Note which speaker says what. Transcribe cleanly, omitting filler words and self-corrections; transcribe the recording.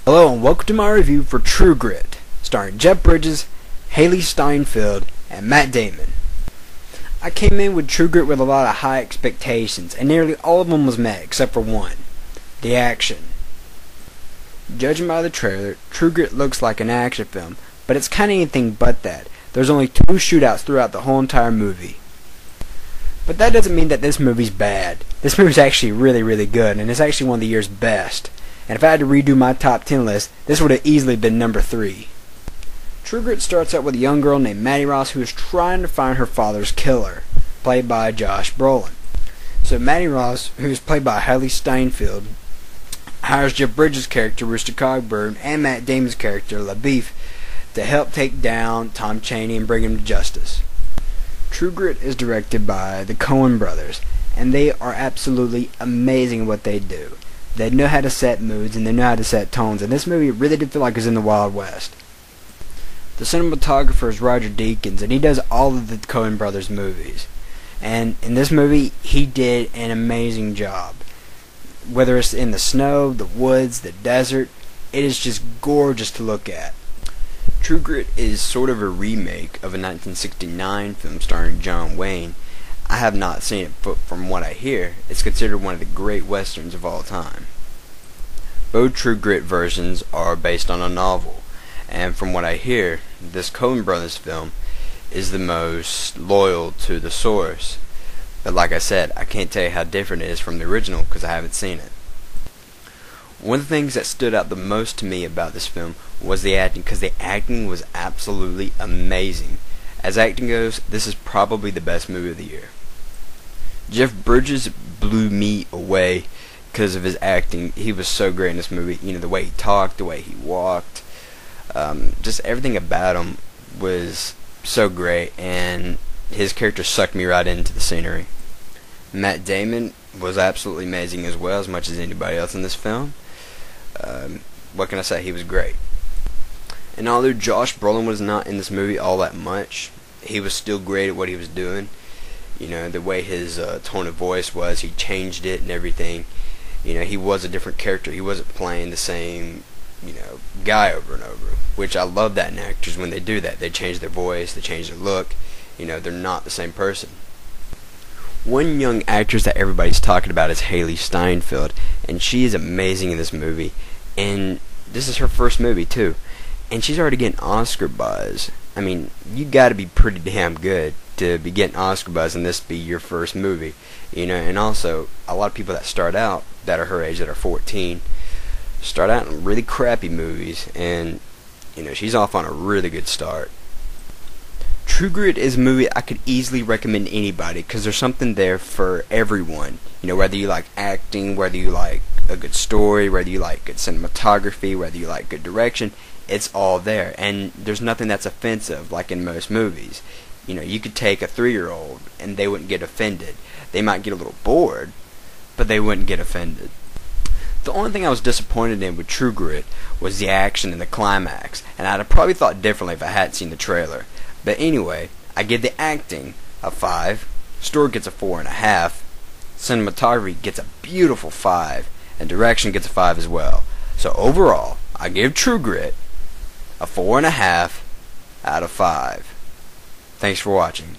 Speaker 1: Hello and welcome to my review for True Grit, starring Jeff Bridges, Haley Steinfeld, and Matt Damon. I came in with True Grit with a lot of high expectations, and nearly all of them was met except for one: the action. Judging by the trailer, True Grit looks like an action film, but it's kinda anything but that. There's only 2 shootouts throughout the whole entire movie. But that doesn't mean that this movie's bad. This movie's actually really good, and it's actually one of the year's best. And if I had to redo my top 10 list, this would have easily been number 3. True Grit starts out with a young girl named Maddie Ross who is trying to find her father's killer, played by Josh Brolin. So Maddie Ross, who is played by Haley Steinfeld, hires Jeff Bridges' character Rooster Cogburn and Matt Damon's character LaBeef to help take down Tom Chaney and bring him to justice. True Grit is directed by the Coen brothers, and they are absolutely amazing at what they do. They know how to set moods and they know how to set tones, and this movie really did feel like it was in the Wild West. The cinematographer is Roger Deakins, and he does all of the Coen brothers movies. And in this movie, he did an amazing job. Whether it's in the snow, the woods, the desert, it is just gorgeous to look at.
Speaker 2: True Grit is sort of a remake of a 1969 film starring John Wayne. I have not seen it, but from what I hear, it's considered one of the great westerns of all time. Both True Grit versions are based on a novel, and from what I hear, this Coen Brothers film is the most loyal to the source. But like I said, I can't tell you how different it is from the original because I haven't seen it. One of the things that stood out the most to me about this film was the acting, because the acting was absolutely amazing. As acting goes, this is probably the best movie of the year. Jeff Bridges blew me away because of his acting. He was so great in this movie. You know, the way he talked, the way he walked, just everything about him was so great, and his character sucked me right into the scenery. Matt Damon was absolutely amazing as well, as much as anybody else in this film. What can I say? He was great. And although Josh Brolin was not in this movie all that much, he was still great at what he was doing. You know, the way his tone of voice was, he changed it and everything. You know, he was a different character. He wasn't playing the same, guy over and over. Which I love that in actors when they do that. They change their voice, they change their look. You know, they're not the same person. One young actress that everybody's talking about is Haley Steinfeld, and she is amazing in this movie. And this is her first movie too, and she's already getting Oscar buzz. I mean, you got to be pretty damn good to be getting Oscar buzz and this be your first movie, And also, a lot of people that start out that are her age, that are 14, start out in really crappy movies, and she's off on a really good start. True Grit is a movie I could easily recommend to anybody because there's something there for everyone. Whether you like acting, whether you like a good story, whether you like good cinematography, whether you like good direction, it's all there. And there's nothing that's offensive like in most movies. You could take a 3-year-old and they wouldn't get offended. They might get a little bored, but they wouldn't get offended. The only thing I was disappointed in with True Grit was the action and the climax, and I'd have probably thought differently if I hadn't seen the trailer. But anyway, I give the acting a 5, story gets a 4.5, cinematography gets a beautiful 5, and direction gets a 5 as well. So overall, I give True Grit a 4.5 out of 5. Thanks for watching.